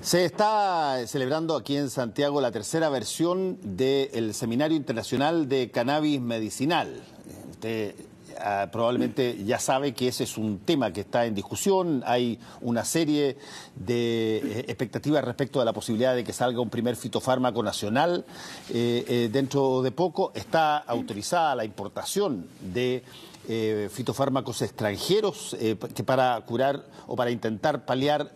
Se está celebrando aquí en Santiago la tercera versión del Seminario Internacional de Cannabis Medicinal. Usted probablemente ya sabe que ese es un tema que está en discusión. Hay una serie de expectativas respecto a la posibilidad de que salga un primer fitofármaco nacional. Dentro de poco está autorizada la importación de fitofármacos extranjeros que para curar o para intentar paliar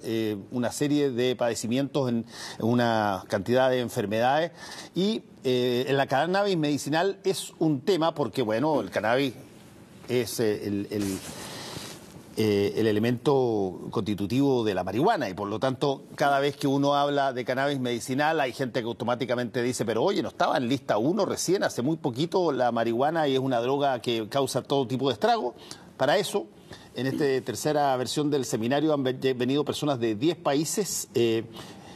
una serie de padecimientos en una cantidad de enfermedades. Y en la cannabis medicinal es un tema porque, bueno, el cannabis es el elemento constitutivo de la marihuana y por lo tanto cada vez que uno habla de cannabis medicinal hay gente que automáticamente dice, pero oye, ¿no estaba en lista 1 recién hace muy poquito la marihuana y es una droga que causa todo tipo de estrago? Para eso, en esta tercera versión del seminario han venido personas de 10 países.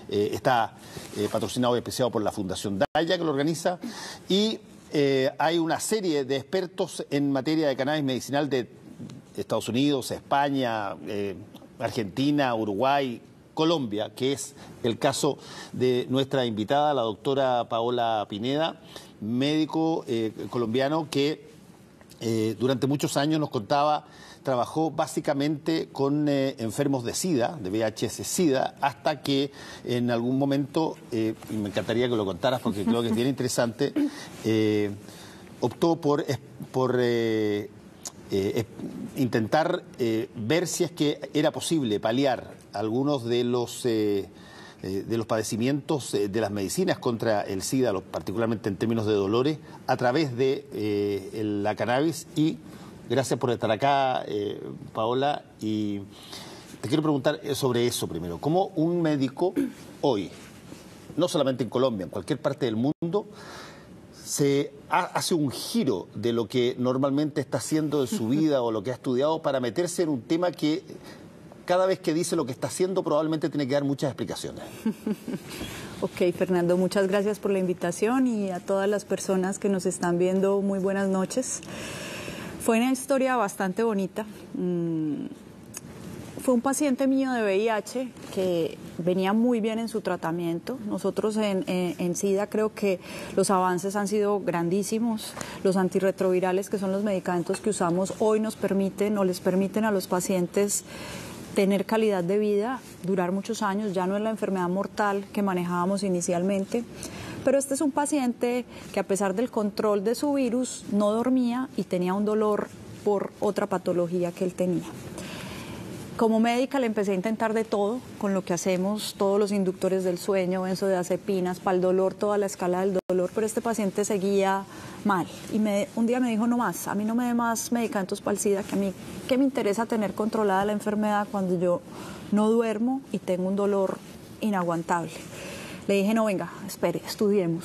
Está patrocinado y auspiciado por la Fundación Daya, que lo organiza, y hay una serie de expertos en materia de cannabis medicinal de Estados Unidos, España, Argentina, Uruguay, Colombia, que es el caso de nuestra invitada, la doctora Paola Pineda, médico colombiano que durante muchos años nos contaba, trabajó básicamente con enfermos de SIDA, de VIH-Sida, hasta que en algún momento, y me encantaría que lo contaras porque creo que es bien interesante, optó por intentar ver si es que era posible paliar algunos de los padecimientos de las medicinas contra el SIDA, particularmente en términos de dolores, a través de la cannabis. Y gracias por estar acá, Paola, y te quiero preguntar sobre eso primero. ¿Cómo un médico hoy, no solamente en Colombia, en cualquier parte del mundo, se hace un giro de lo que normalmente está haciendo en su vida o lo que ha estudiado para meterse en un tema que cada vez que dice lo que está haciendo probablemente tiene que dar muchas explicaciones? Ok, Fernando, muchas gracias por la invitación y a todas las personas que nos están viendo, muy buenas noches. Fue una historia bastante bonita. Fue un paciente mío de VIH que venía muy bien en su tratamiento. Nosotros en SIDA creo que los avances han sido grandísimos. Los antirretrovirales, que son los medicamentos que usamos hoy, nos permiten o les permiten a los pacientes tener calidad de vida, durar muchos años. Ya no es la enfermedad mortal que manejábamos inicialmente. Pero este es un paciente que, a pesar del control de su virus, no dormía y tenía un dolor por otra patología que él tenía. Como médica le empecé a intentar de todo, con lo que hacemos, todos los inductores del sueño, benzodiazepinas, para el dolor, toda la escala del dolor, pero este paciente seguía mal. Y un día me dijo, no más, a mí no me dé más medicamentos para el SIDA, que a mí que me interesa tener controlada la enfermedad cuando yo no duermo y tengo un dolor inaguantable. Le dije, no, venga, espere, estudiemos.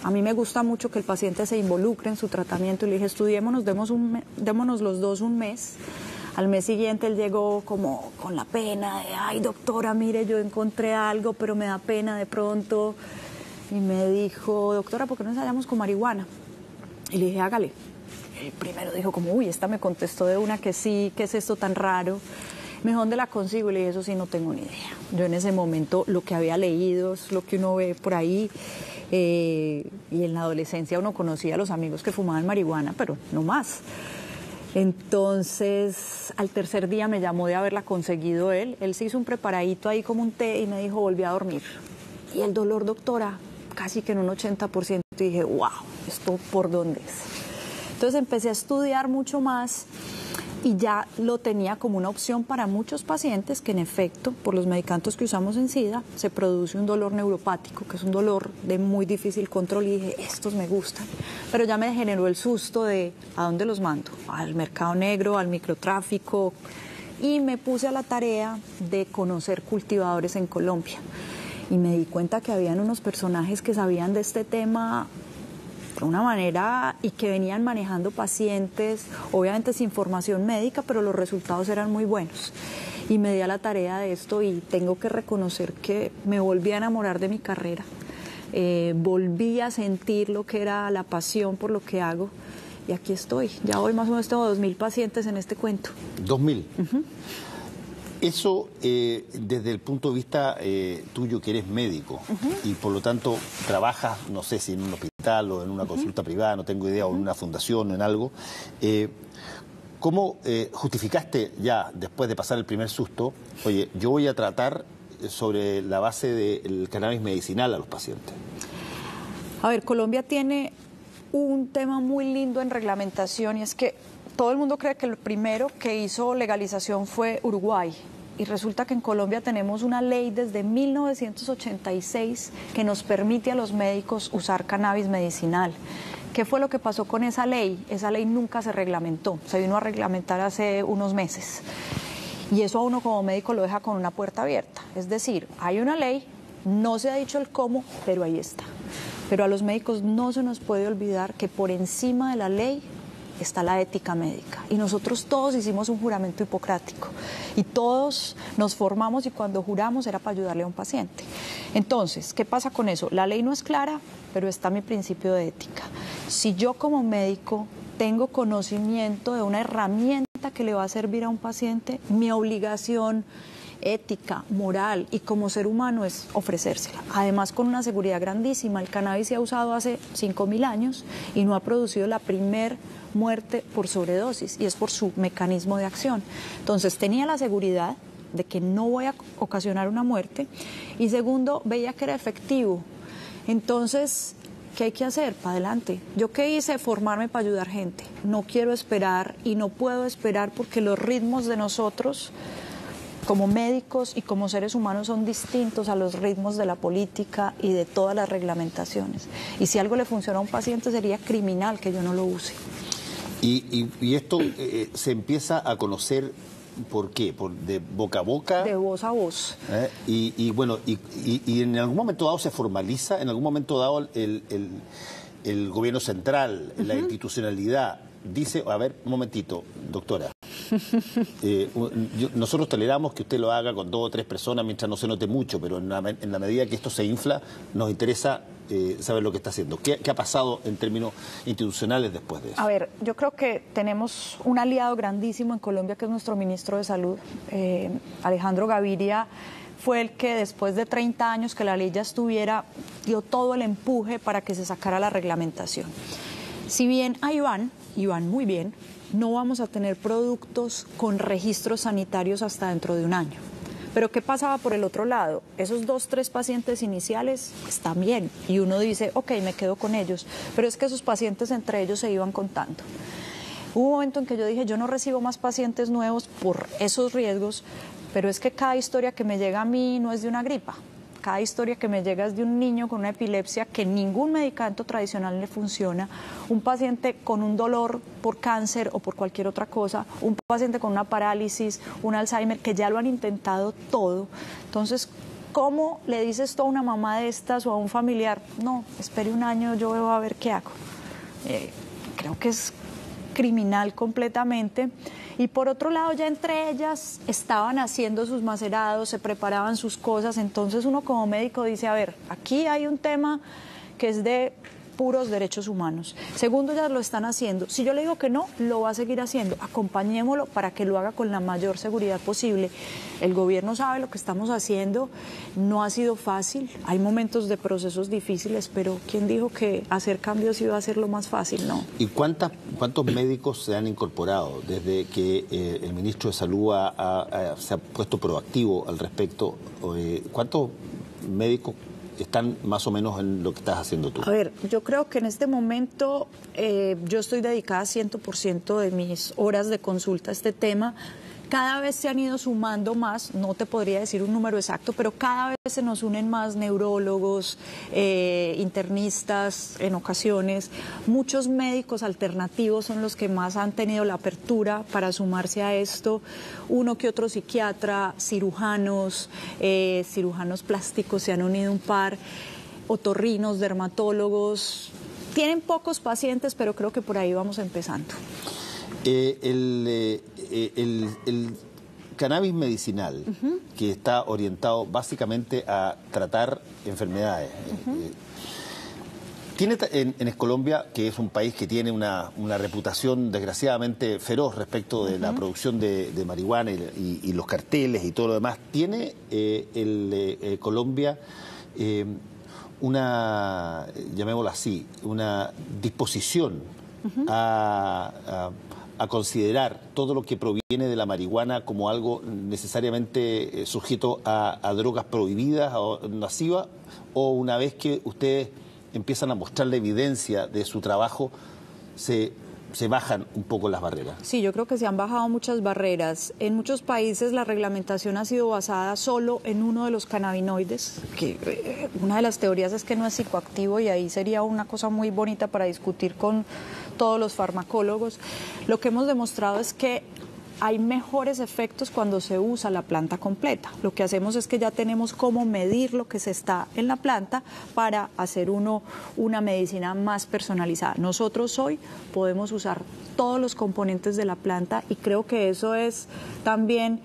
A mí me gusta mucho que el paciente se involucre en su tratamiento y le dije, estudiémonos, démonos los dos un mes. Al mes siguiente él llegó como con la pena de, ay, doctora, mire, yo encontré algo, pero me da pena de pronto. Y me dijo, doctora, ¿por qué no ensayamos con marihuana? Y le dije, hágale. El primero dijo como, uy, esta me contestó de una que sí, ¿qué es esto tan raro? Me dijo, ¿dónde la consigo? Y le dije, eso sí, no tengo ni idea. Yo en ese momento lo que había leído es lo que uno ve por ahí. Y en la adolescencia uno conocía a los amigos que fumaban marihuana, pero no más. Entonces, al tercer día me llamó de haberla conseguido él. Él se hizo un preparadito ahí como un té y me dijo, volví a dormir. Y el dolor, doctora, casi que en un 80%. Y dije, wow, ¿esto por dónde es? Entonces empecé a estudiar mucho más y ya lo tenía como una opción para muchos pacientes que en efecto, por los medicamentos que usamos en SIDA, se produce un dolor neuropático, que es un dolor de muy difícil control, y dije, estos me gustan. Pero ya me generó el susto de, ¿a dónde los mando? Al mercado negro, al microtráfico, y me puse a la tarea de conocer cultivadores en Colombia. Y me di cuenta que habían unos personajes que sabían de este tema de una manera y que venían manejando pacientes, obviamente sin formación médica, pero los resultados eran muy buenos. Y me di a la tarea de esto y tengo que reconocer que me volví a enamorar de mi carrera. Volví a sentir lo que era la pasión por lo que hago y aquí estoy. Ya hoy más o menos tengo 2.000 pacientes en este cuento. 2.000. Eso, desde el punto de vista tuyo, que eres médico, y por lo tanto trabajas, no sé si en un hospital o en una consulta privada, no tengo idea, o en una fundación o en algo, ¿cómo justificaste ya, después de pasar el primer susto, oye, yo voy a tratar sobre la base del cannabis medicinal a los pacientes? A ver, Colombia tiene un tema muy lindo en reglamentación, y es que todo el mundo cree que el primero que hizo legalización fue Uruguay, y resulta que en Colombia tenemos una ley desde 1986 que nos permite a los médicos usar cannabis medicinal. ¿Qué fue lo que pasó con esa ley? Esa ley nunca se reglamentó, se vino a reglamentar hace unos meses. Y eso a uno como médico lo deja con una puerta abierta. Es decir, hay una ley, no se ha dicho el cómo, pero ahí está. Pero a los médicos no se nos puede olvidar que por encima de la ley está la ética médica, y nosotros todos hicimos un juramento hipocrático y todos nos formamos, y cuando juramos era para ayudarle a un paciente. Entonces, ¿qué pasa con eso? La ley no es clara, pero está mi principio de ética. Si yo como médico tengo conocimiento de una herramienta que le va a servir a un paciente, mi obligación ética, moral y como ser humano es ofrecérsela. Además, con una seguridad grandísima. El cannabis se ha usado hace 5.000 años y no ha producido la primer muerte por sobredosis, y es por su mecanismo de acción. Entonces, tenía la seguridad de que no voy a ocasionar una muerte, y segundo, veía que era efectivo. Entonces, ¿qué hay que hacer? Para adelante. ¿Yo qué hice? Formarme para ayudar gente. No quiero esperar y no puedo esperar, porque los ritmos de nosotros como médicos y como seres humanos son distintos a los ritmos de la política y de todas las reglamentaciones. Y si algo le funciona a un paciente, sería criminal que yo no lo use. Y esto se empieza a conocer, ¿por qué? ¿De boca a boca? De voz a voz. Bueno, y en algún momento dado se formaliza, en algún momento dado el gobierno central, la institucionalidad, dice, a ver, un momentito, doctora. Nosotros toleramos que usted lo haga con 2 o 3 personas mientras no se note mucho, pero en la medida que esto se infla, nos interesa saber lo que está haciendo. ¿Qué ha pasado en términos institucionales después de eso? A ver, yo creo que tenemos un aliado grandísimo en Colombia, que es nuestro ministro de Salud, Alejandro Gaviria. Fue el que, después de 30 años que la ley ya estuviera, dio todo el empuje para que se sacara la reglamentación. Si bien ahí van, y van muy bien, no vamos a tener productos con registros sanitarios hasta dentro de un año. Pero ¿qué pasaba por el otro lado? Esos 2 o 3 pacientes iniciales están bien, y uno dice, ok, me quedo con ellos, pero es que esos pacientes entre ellos se iban contando. Hubo un momento en que yo dije, yo no recibo más pacientes nuevos por esos riesgos, pero es que cada historia que me llega a mí no es de una gripa. Cada historia que me llega es de un niño con una epilepsia que ningún medicamento tradicional le funciona, un paciente con un dolor por cáncer o por cualquier otra cosa, un paciente con una parálisis, un Alzheimer, que ya lo han intentado todo. Entonces, ¿cómo le dices tú a una mamá de estas o a un familiar? No, espere un año, yo voy a ver qué hago. Creo que es criminal completamente. Y por otro lado, ya entre ellas estaban haciendo sus macerados, se preparaban sus cosas. Entonces uno como médico dice, a ver, aquí hay un tema que es de puros derechos humanos. Segundo, ellas lo están haciendo. Si yo le digo que no, lo va a seguir haciendo. Acompañémoslo para que lo haga con la mayor seguridad posible. El gobierno sabe lo que estamos haciendo. No ha sido fácil. Hay momentos de procesos difíciles, pero ¿quién dijo que hacer cambios iba a ser lo más fácil? No. ¿Y cuántos médicos se han incorporado desde que el ministro de Salud se ha puesto proactivo al respecto? ¿Cuántos médicos están más o menos en lo que estás haciendo tú? A ver, yo creo que en este momento yo estoy dedicada 100% de mis horas de consulta a este tema. Cada vez se han ido sumando más, no te podría decir un número exacto, pero cada vez se nos unen más neurólogos, internistas en ocasiones. Muchos médicos alternativos son los que más han tenido la apertura para sumarse a esto. Uno que otro psiquiatra, cirujanos, cirujanos plásticos, se han unido un par, otorrinos, dermatólogos. Tienen pocos pacientes, pero creo que por ahí vamos empezando. El cannabis medicinal, que está orientado básicamente a tratar enfermedades, En Colombia, que es un país que tiene una reputación desgraciadamente feroz respecto de la producción de marihuana y los carteles y todo lo demás, ¿tiene Colombia una, llamémoslo así, una disposición a considerar todo lo que proviene de la marihuana como algo necesariamente sujeto a drogas prohibidas o nocivas, o una vez que ustedes empiezan a mostrar la evidencia de su trabajo, se bajan un poco las barreras? Sí, yo creo que se han bajado muchas barreras. En muchos países la reglamentación ha sido basada solo en uno de los cannabinoides, que una de las teorías es que no es psicoactivo, y ahí sería una cosa muy bonita para discutir con todos los farmacólogos. Lo que hemos demostrado es que hay mejores efectos cuando se usa la planta completa. Lo que hacemos es que ya tenemos cómo medir lo que se está en la planta para hacer una medicina más personalizada. Nosotros hoy podemos usar todos los componentes de la planta, y creo que eso es también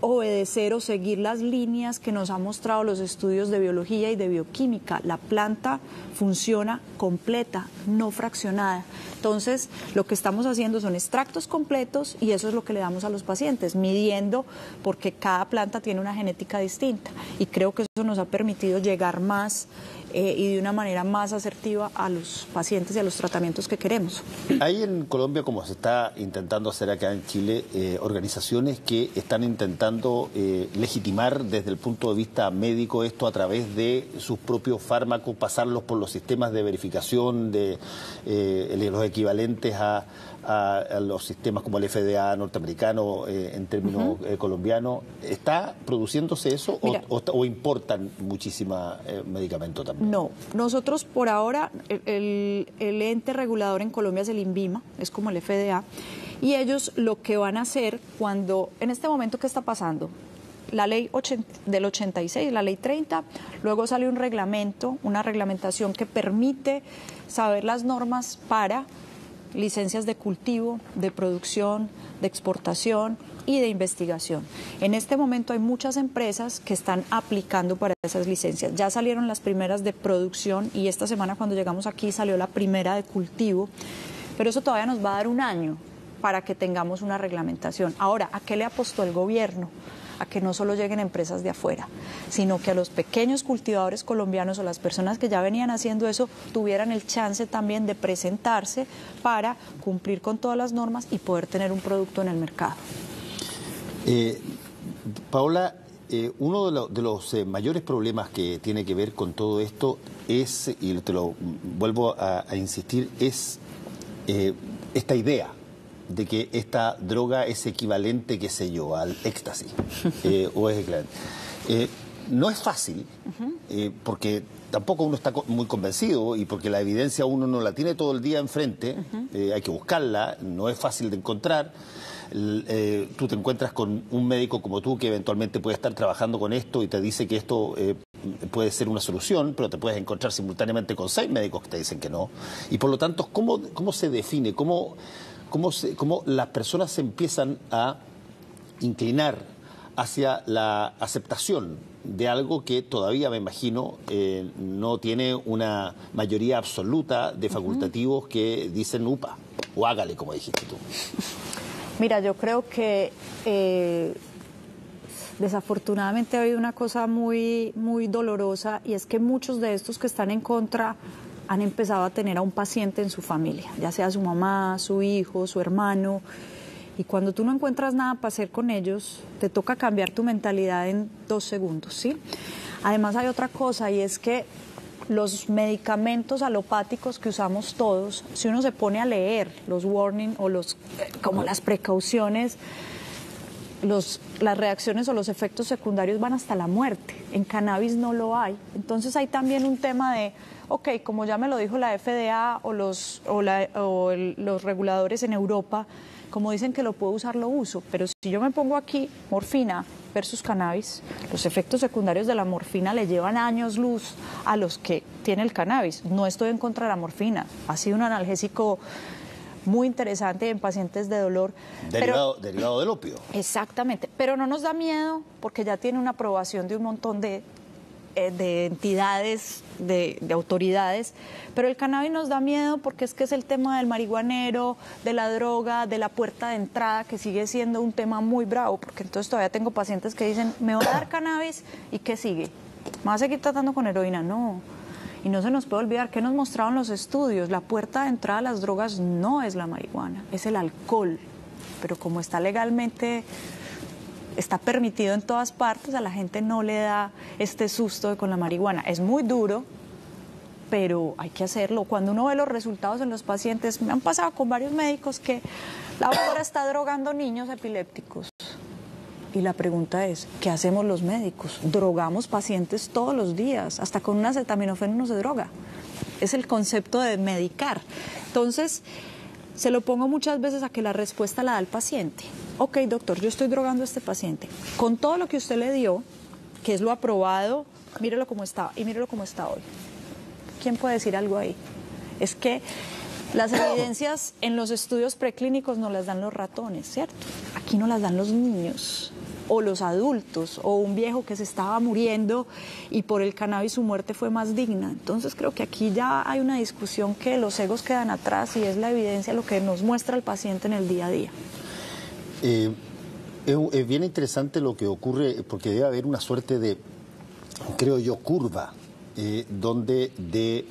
obedecer o seguir las líneas que nos han mostrado los estudios de biología y de bioquímica. La planta funciona completa, no fraccionada. Entonces, lo que estamos haciendo son extractos completos, y eso es lo que le damos a los pacientes, midiendo, porque cada planta tiene una genética distinta, y creo que eso nos ha permitido llegar más y de una manera más asertiva a los pacientes y a los tratamientos que queremos. Hay en Colombia, como se está intentando hacer acá en Chile, organizaciones que están intentando legitimar desde el punto de vista médico esto a través de sus propios fármacos, pasarlos por los sistemas de verificación de los equivalentes a los sistemas como el FDA norteamericano en términos colombianos. ¿Está produciéndose eso? Mira, o importan muchísima medicamento también? No, nosotros por ahora, el ente regulador en Colombia es el INVIMA, es como el FDA, y ellos lo que van a hacer cuando, en este momento, ¿qué está pasando? La ley del 86, la ley 30, luego sale un reglamento, una reglamentación que permite saber las normas para licencias de cultivo, de producción, de exportación y de investigación. En este momento hay muchas empresas que están aplicando para esas licencias. Ya salieron las primeras de producción, y esta semana cuando llegamos aquí salió la primera de cultivo, pero eso todavía nos va a dar un año para que tengamos una reglamentación. Ahora, ¿a qué le apostó el gobierno? A que no solo lleguen empresas de afuera, sino que a los pequeños cultivadores colombianos o las personas que ya venían haciendo eso tuvieran el chance también de presentarse para cumplir con todas las normas y poder tener un producto en el mercado. Paola, uno de los mayores problemas que tiene que ver con todo esto es, y te lo vuelvo a insistir, es esta idea de que esta droga es equivalente, qué sé yo, al éxtasis, o es equivalente. No es fácil, porque tampoco uno está muy convencido, y porque la evidencia uno no la tiene todo el día enfrente, hay que buscarla, no es fácil de encontrar. Tú te encuentras con un médico como tú que eventualmente puede estar trabajando con esto y te dice que esto puede ser una solución, pero te puedes encontrar simultáneamente con 6 médicos que te dicen que no. Y por lo tanto, ¿cómo se define? ¿Cómo las personas se empiezan a inclinar hacia la aceptación de algo que todavía, me imagino, no tiene una mayoría absoluta de facultativos que dicen upa, o hágale, como dijiste tú? Mira, yo creo que desafortunadamente ha habido una cosa muy, muy dolorosa, y es que muchos de estos que están en contra han empezado a tener a un paciente en su familia, ya sea su mamá, su hijo, su hermano, y cuando tú no encuentras nada para hacer con ellos, te toca cambiar tu mentalidad en 2 segundos, ¿sí? Además hay otra cosa, y es que los medicamentos alopáticos que usamos todos, si uno se pone a leer los warning o como las precauciones, las reacciones o los efectos secundarios van hasta la muerte. En cannabis no lo hay. Entonces hay también un tema de, ok, como ya me lo dijo la FDA o los reguladores en Europa, como dicen que lo puedo usar, lo uso. Pero si yo me pongo aquí morfina versus cannabis, los efectos secundarios de la morfina le llevan años luz a los que tiene el cannabis. No estoy en contra de la morfina. Ha sido un analgésico muy interesante en pacientes de dolor. Derivado del opio. Exactamente, pero no nos da miedo porque ya tiene una aprobación de un montón de de entidades, de autoridades, pero el cannabis nos da miedo porque es que es el tema del marihuanero, de la droga, de la puerta de entrada, que sigue siendo un tema muy bravo, porque entonces todavía tengo pacientes que dicen, me van a dar cannabis, ¿y qué sigue? ¿Me vas a seguir tratando con heroína? No. Y no se nos puede olvidar que nos mostraron los estudios, la puerta de entrada a las drogas no es la marihuana, es el alcohol, pero como está legalmente... está permitido en todas partes, a la gente no le da este susto con la marihuana. Es muy duro, pero hay que hacerlo. Cuando uno ve los resultados en los pacientes, me han pasado con varios médicos que la doctora está drogando niños epilépticos. Y la pregunta es, ¿qué hacemos los médicos? Drogamos pacientes todos los días, hasta con un acetaminofén uno se droga. Es el concepto de medicar. Entonces, se lo pongo muchas veces a que la respuesta la da el paciente. Ok, doctor, yo estoy drogando a este paciente. Con todo lo que usted le dio, que es lo aprobado, mírelo cómo está y mírelo cómo está hoy. ¿Quién puede decir algo ahí? Es que las evidencias en los estudios preclínicos nos las dan los ratones, ¿cierto? Aquí no las dan los niños o los adultos o un viejo que se estaba muriendo y por el cannabis su muerte fue más digna. Entonces creo que aquí ya hay una discusión que los egos quedan atrás y es la evidencia lo que nos muestra el paciente en el día a día. Es bien interesante lo que ocurre porque debe haber una suerte de, creo yo, curva donde de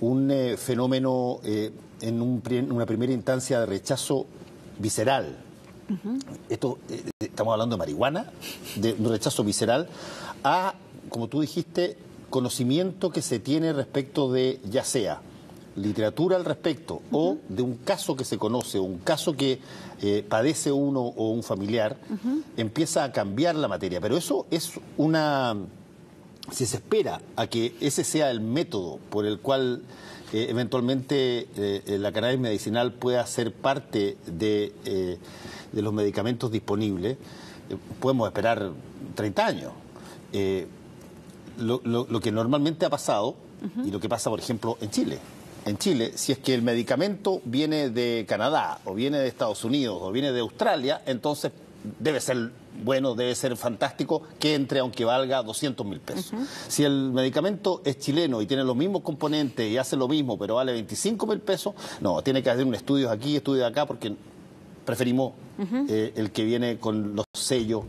un fenómeno en una primera instancia de rechazo visceral. Esto, estamos hablando de marihuana, de un rechazo visceral, a, como tú dijiste, conocimiento que se tiene respecto de, ya sea literatura al respecto o de un caso que se conoce, o un caso que padece uno o un familiar, empieza a cambiar la materia. Pero eso es una... Si se espera a que ese sea el método por el cual eventualmente la cannabis medicinal pueda ser parte de los medicamentos disponibles, podemos esperar 30 años. Lo que normalmente ha pasado, y lo que pasa, por ejemplo, en Chile. En Chile, si es que el medicamento viene de Canadá, o viene de Estados Unidos, o viene de Australia, entonces debe ser bueno, debe ser fantástico que entre aunque valga 200.000 pesos. Si el medicamento es chileno y tiene los mismos componentes y hace lo mismo, pero vale 25.000 pesos, no, tiene que hacer un estudio aquí, estudio acá, porque preferimos el que viene con los sellos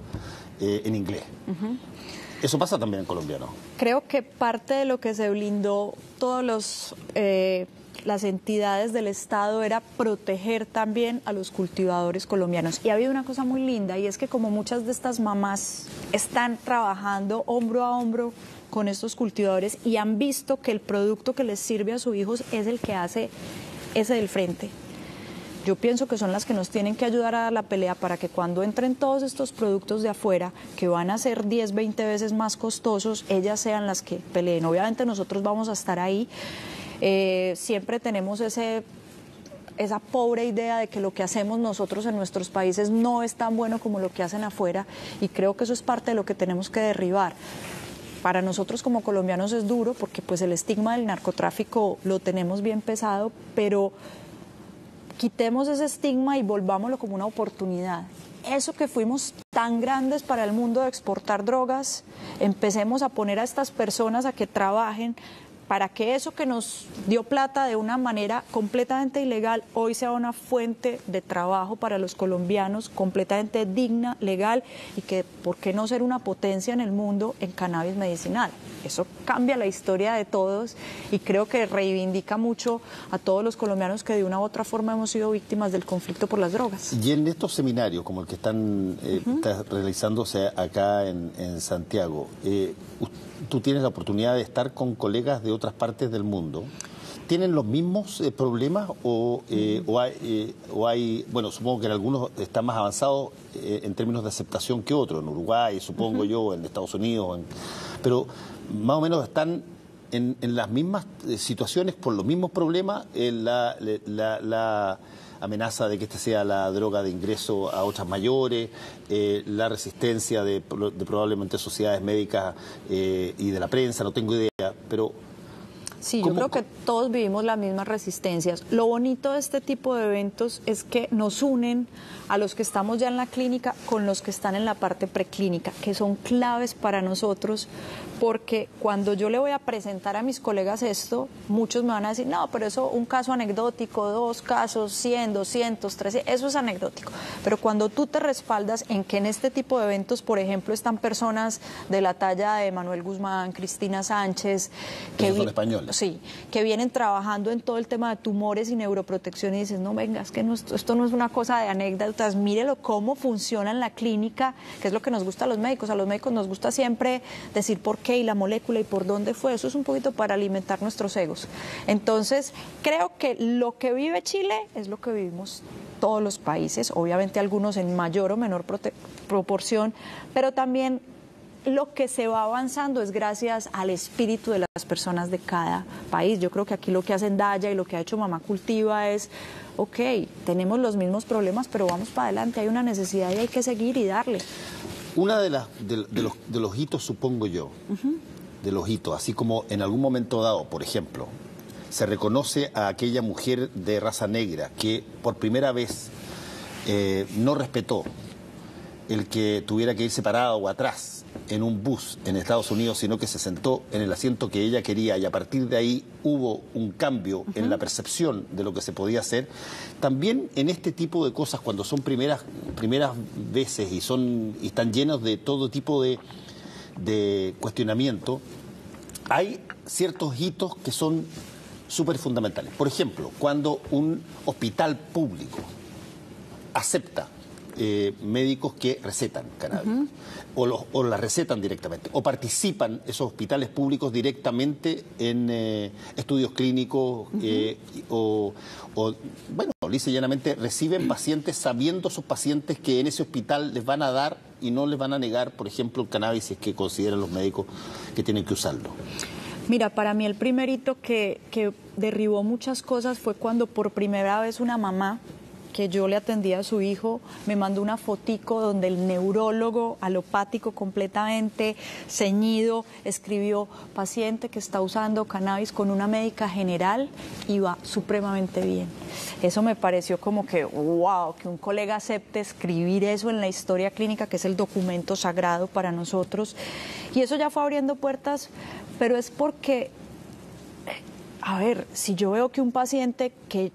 en inglés. Eso pasa también en Colombia, ¿no? Creo que parte de lo que se blindó todos las entidades del Estado era proteger también a los cultivadores colombianos. Y ha habido una cosa muy linda, y es que como muchas de estas mamás están trabajando hombro a hombro con estos cultivadores y han visto que el producto que les sirve a sus hijos es el que hace ese del frente. Yo pienso que son las que nos tienen que ayudar a dar la pelea para que cuando entren todos estos productos de afuera, que van a ser 10, 20 veces más costosos, ellas sean las que peleen. Obviamente nosotros vamos a estar ahí. Siempre tenemos esa pobre idea de que lo que hacemos nosotros en nuestros países no es tan bueno como lo que hacen afuera, y creo que eso es parte de lo que tenemos que derribar. Para nosotros como colombianos es duro porque pues el estigma del narcotráfico lo tenemos bien pesado, pero quitemos ese estigma y volvámoslo como una oportunidad. Eso que fuimos tan grandes para el mundo de exportar drogas, empecemos a poner a estas personas a que trabajen para que eso que nos dio plata de una manera completamente ilegal hoy sea una fuente de trabajo para los colombianos completamente digna, legal, y que por qué no ser una potencia en el mundo en cannabis medicinal. Eso cambia la historia de todos y creo que reivindica mucho a todos los colombianos que de una u otra forma hemos sido víctimas del conflicto por las drogas. Y en estos seminarios como el que están realizándose acá en Santiago, tú tienes la oportunidad de estar con colegas de otras partes del mundo. ¿Tienen los mismos problemas o hay, bueno, supongo que en algunos están más avanzados en términos de aceptación que otros, en Uruguay, supongo yo, en Estados Unidos, pero más o menos están en las mismas situaciones, por los mismos problemas, la amenaza de que esta sea la droga de ingreso a otras mayores, la resistencia de probablemente sociedades médicas y de la prensa, no tengo idea, pero Sí, yo creo que todos vivimos las mismas resistencias. Lo bonito de este tipo de eventos es que nos unen a los que estamos ya en la clínica con los que están en la parte preclínica, que son claves para nosotros, porque cuando yo le voy a presentar a mis colegas esto, muchos me van a decir, no, pero eso, un caso anecdótico, 2 casos, 100, 200, 300, eso es anecdótico. Pero cuando tú te respaldas en que en este tipo de eventos, por ejemplo, están personas de la talla de Manuel Guzmán, Cristina Sánchez, que son españoles. Sí, que vienen trabajando en todo el tema de tumores y neuroprotección y dices, no, venga, es que no, esto no es una cosa de anécdotas, mírelo cómo funciona en la clínica, que es lo que nos gusta a los médicos. A los médicos nos gusta siempre decir por qué y la molécula y por dónde fue. Eso es un poquito para alimentar nuestros egos. Entonces, creo que lo que vive Chile es lo que vivimos todos los países, obviamente algunos en mayor o menor proporción, pero también lo que se va avanzando es gracias al espíritu de las personas de cada país. Yo creo que aquí lo que hace Daya y lo que ha hecho Mamá Cultiva es, ok, tenemos los mismos problemas, pero vamos para adelante, hay una necesidad y hay que seguir y darle. Una de los hitos, supongo yo, de los hitos, así como en algún momento dado, por ejemplo, se reconoce a aquella mujer de raza negra que por primera vez no respetó el que tuviera que ir separado o atrás en un bus en Estados Unidos, sino que se sentó en el asiento que ella quería, y a partir de ahí hubo un cambio en la percepción de lo que se podía hacer. También en este tipo de cosas, cuando son primeras veces y están llenos de todo tipo de cuestionamiento, hay ciertos hitos que son súper fundamentales. Por ejemplo, cuando un hospital público acepta médicos que recetan cannabis, o la recetan directamente, o participan esos hospitales públicos directamente en estudios clínicos, bueno, lisa y llanamente reciben pacientes sabiendo sus pacientes que en ese hospital les van a dar y no les van a negar, por ejemplo, el cannabis si es que consideran los médicos que tienen que usarlo. Mira, para mí el primer hito que derribó muchas cosas fue cuando por primera vez una mamá que yo le atendía a su hijo, me mandó una fotico donde el neurólogo alopático completamente ceñido escribió: paciente que está usando cannabis con una médica general y va supremamente bien. Eso me pareció como que wow, que un colega acepte escribir eso en la historia clínica, que es el documento sagrado para nosotros. Y eso ya fue abriendo puertas, pero es porque, a ver, si yo veo que un paciente que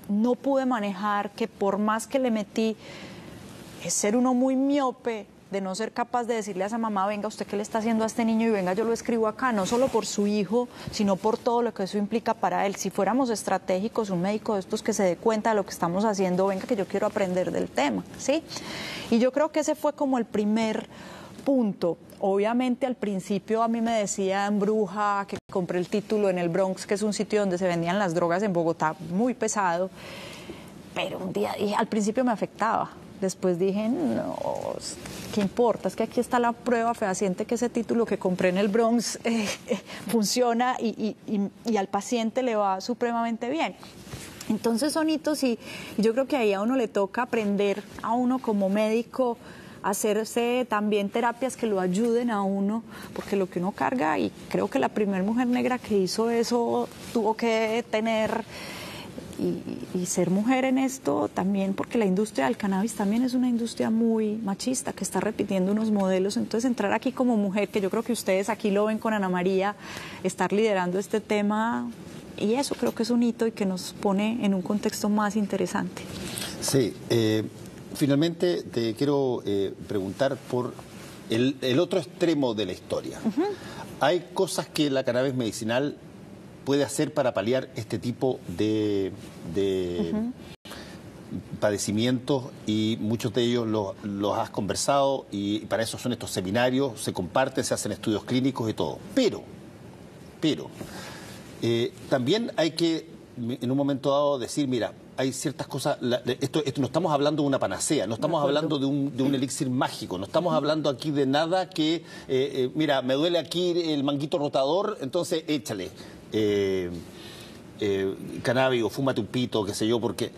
no pude manejar, que por más que le metí, es ser uno muy miope, de no ser capaz de decirle a esa mamá: venga, ¿usted qué le está haciendo a este niño? Y venga, yo lo escribo acá, no solo por su hijo, sino por todo lo que eso implica para él. Si fuéramos estratégicos, un médico de estos que se dé cuenta de lo que estamos haciendo, venga, que yo quiero aprender del tema, ¿sí? Y yo creo que ese fue como el primer punto. Obviamente al principio a mí me decían bruja, que compré el título en el Bronx, que es un sitio donde se vendían las drogas en Bogotá, muy pesado, pero un día dije, al principio me afectaba, después dije, no, ¿qué importa? Es que aquí está la prueba fehaciente que ese título que compré en el Bronx funciona y al paciente le va supremamente bien. Entonces son hitos y yo creo que ahí a uno le toca aprender, a uno como médico, hacerse también terapias que lo ayuden a uno, porque lo que uno carga, y creo que la primera mujer negra que hizo eso tuvo que tener y ser mujer en esto también, porque la industria del cannabis también es una industria muy machista, que está repitiendo unos modelos. Entonces entrar aquí como mujer, que yo creo que ustedes aquí lo ven con Ana María, estar liderando este tema, y eso creo que es un hito y que nos pone en un contexto más interesante. Sí, finalmente te quiero preguntar por el otro extremo de la historia. Hay cosas que la cannabis medicinal puede hacer para paliar este tipo de padecimientos, y muchos de ellos los has conversado, y para eso son estos seminarios, se comparten, se hacen estudios clínicos y todo. Pero también hay que, en un momento dado, decir, mira, hay ciertas cosas, esto no estamos hablando de una panacea, no estamos hablando de un elixir mágico, no estamos hablando aquí de nada que, mira, me duele aquí el manguito rotador, entonces échale cannabis o fúmate un pito, qué sé yo, porque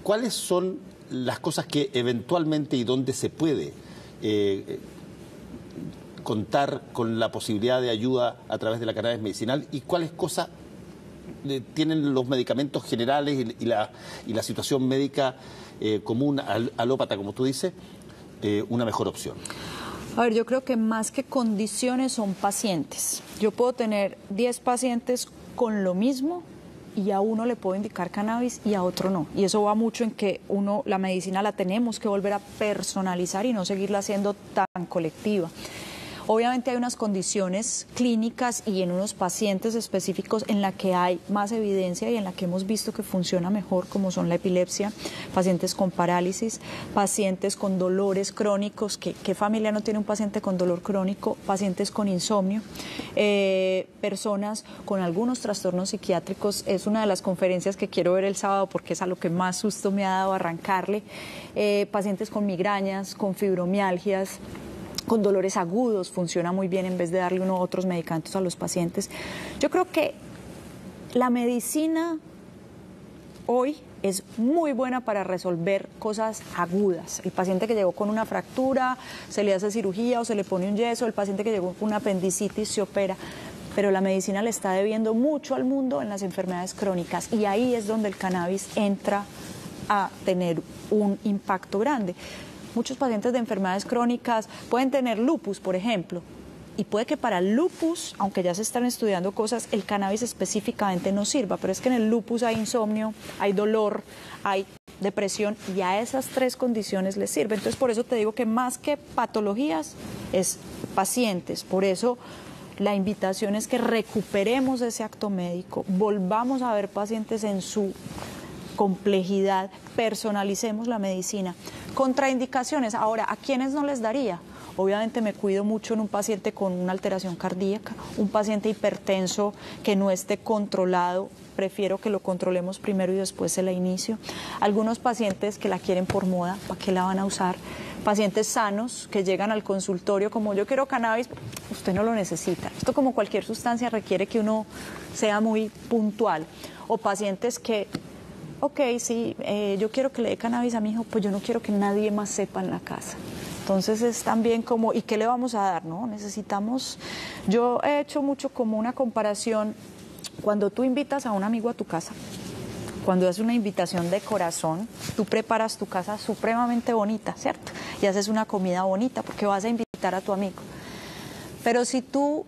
¿cuáles son las cosas que eventualmente y dónde se puede contar con la posibilidad de ayuda a través de la cannabis medicinal y cuáles cosas tienen los medicamentos generales y la situación médica común, alópata, como tú dices, una mejor opción? A ver, yo creo que más que condiciones son pacientes. Yo puedo tener 10 pacientes con lo mismo y a uno le puedo indicar cannabis y a otro no. Y eso va mucho en que la medicina la tenemos que volver a personalizar y no seguirla haciendo tan colectiva. Obviamente hay unas condiciones clínicas y en unos pacientes específicos en la que hay más evidencia y en la que hemos visto que funciona mejor, como son la epilepsia, pacientes con parálisis, pacientes con dolores crónicos, ¿qué familia no tiene un paciente con dolor crónico? Pacientes con insomnio, personas con algunos trastornos psiquiátricos. Es una de las conferencias que quiero ver el sábado porque es a lo que más susto me ha dado arrancarle. Pacientes con migrañas, con fibromialgias, con dolores agudos, funciona muy bien en vez de darle otros medicamentos a los pacientes. Yo creo que la medicina hoy es muy buena para resolver cosas agudas. El paciente que llegó con una fractura, se le hace cirugía o se le pone un yeso, el paciente que llegó con una apendicitis se opera. Pero la medicina le está debiendo mucho al mundo en las enfermedades crónicas y ahí es donde el cannabis entra a tener un impacto grande. Muchos pacientes de enfermedades crónicas pueden tener lupus, por ejemplo, y puede que para el lupus, aunque ya se están estudiando cosas, el cannabis específicamente no sirva, pero es que en el lupus hay insomnio, hay dolor, hay depresión y a esas 3 condiciones les sirve. Entonces, por eso te digo que más que patologías es pacientes. Por eso la invitación es que recuperemos ese acto médico, volvamos a ver pacientes en su complejidad, personalicemos la medicina. Contraindicaciones, ahora, ¿a quiénes no les daría? Obviamente me cuido mucho en un paciente con una alteración cardíaca, un paciente hipertenso que no esté controlado, prefiero que lo controlemos primero y después se la inicio. Algunos pacientes que la quieren por moda, ¿para qué la van a usar? Pacientes sanos que llegan al consultorio como yo quiero cannabis, usted no lo necesita. Esto, como cualquier sustancia, requiere que uno sea muy puntual. O pacientes que ok, sí, yo quiero que le dé cannabis a mi hijo, pues yo no quiero que nadie más sepa en la casa. Entonces es también como, ¿y qué le vamos a dar? ¿No? Necesitamos, yo he hecho mucho como una comparación, cuando tú invitas a un amigo a tu casa, cuando haces una invitación de corazón, tú preparas tu casa supremamente bonita, ¿cierto? Y haces una comida bonita porque vas a invitar a tu amigo. Pero si tú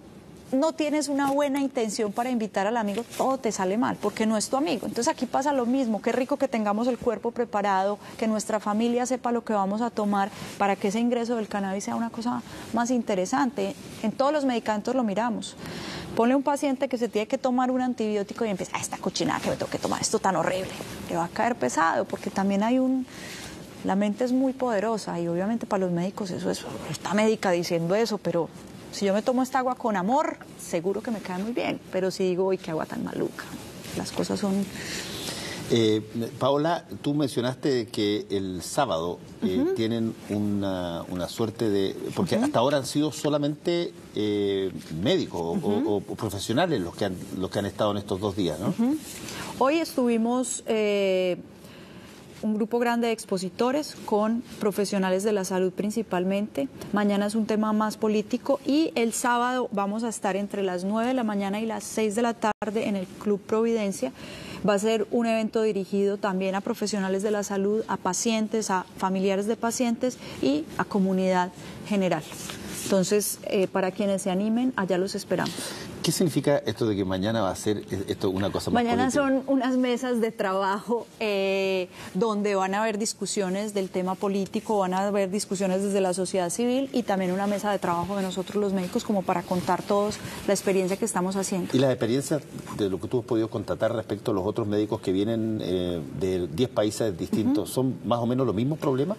no tienes una buena intención para invitar al amigo, todo te sale mal, porque no es tu amigo. Entonces aquí pasa lo mismo, qué rico que tengamos el cuerpo preparado, que nuestra familia sepa lo que vamos a tomar para que ese ingreso del cannabis sea una cosa más interesante. En todos los medicamentos lo miramos. Ponle un paciente que se tiene que tomar un antibiótico y empieza, esta cochinada que me tengo que tomar, esto tan horrible, le va a caer pesado, porque también hay la mente es muy poderosa y obviamente para los médicos eso es, está médica diciendo eso, pero si yo me tomo esta agua con amor, seguro que me cae muy bien. Pero si digo, uy, qué agua tan maluca. Las cosas son... Paola, tú mencionaste que el sábado tienen una suerte de... Porque hasta ahora han sido solamente médicos o profesionales los que han estado en estos 2 días, ¿no? Hoy estuvimos... un grupo grande de expositores con profesionales de la salud principalmente. Mañana es un tema más político y el sábado vamos a estar entre las 9 de la mañana y las 6 de la tarde en el Club Providencia. Va a ser un evento dirigido también a profesionales de la salud, a pacientes, a familiares de pacientes y a comunidad general. Entonces, para quienes se animen, allá los esperamos. ¿Qué significa esto de que mañana va a ser esto una cosa más Mañana política? son unas mesas de trabajo donde van a haber discusiones del tema político, van a haber discusiones desde la sociedad civil y también una mesa de trabajo de nosotros los médicos como para contar todos la experiencia que estamos haciendo. ¿Y las experiencias de lo que tú has podido constatar respecto a los otros médicos que vienen de 10 países distintos, son más o menos los mismos problemas?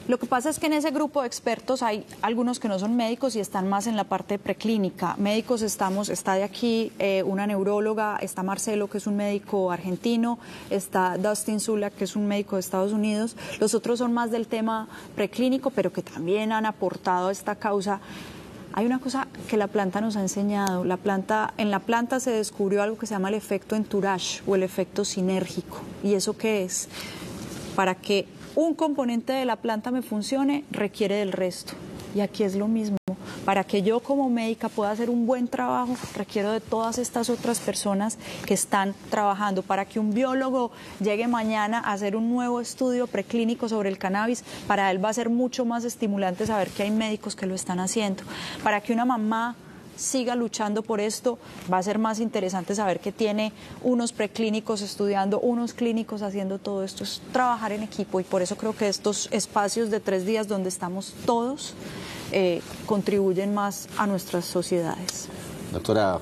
Lo que pasa es que en ese grupo de expertos hay algunos que no son médicos y están más en la parte preclínica. Médicos está de aquí una neuróloga, está Marcelo, que es un médico argentino, está Dustin Zulak, que es un médico de Estados Unidos. Los otros son más del tema preclínico, pero que también han aportado a esta causa. Hay una cosa que la planta nos ha enseñado. En la planta se descubrió algo que se llama el efecto entourage o el efecto sinérgico. ¿Y eso qué es? Para que un componente de la planta me funcione, requiere del resto. Y aquí es lo mismo. Para que yo como médica pueda hacer un buen trabajo, requiero de todas estas otras personas que están trabajando. Para que un biólogo llegue mañana a hacer un nuevo estudio preclínico sobre el cannabis, para él va a ser mucho más estimulante saber que hay médicos que lo están haciendo. Para que una mamá siga luchando por esto, va a ser más interesante saber que tiene unos preclínicos estudiando, unos clínicos haciendo todo esto. Es trabajar en equipo, y por eso creo que estos espacios de 3 días donde estamos todos contribuyen más a nuestras sociedades. Doctora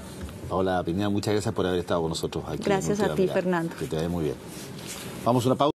Paola Pineda, muchas gracias por haber estado con nosotros aquí. Gracias a ti, Fernando. Que te vaya muy bien. Vamos a una pausa.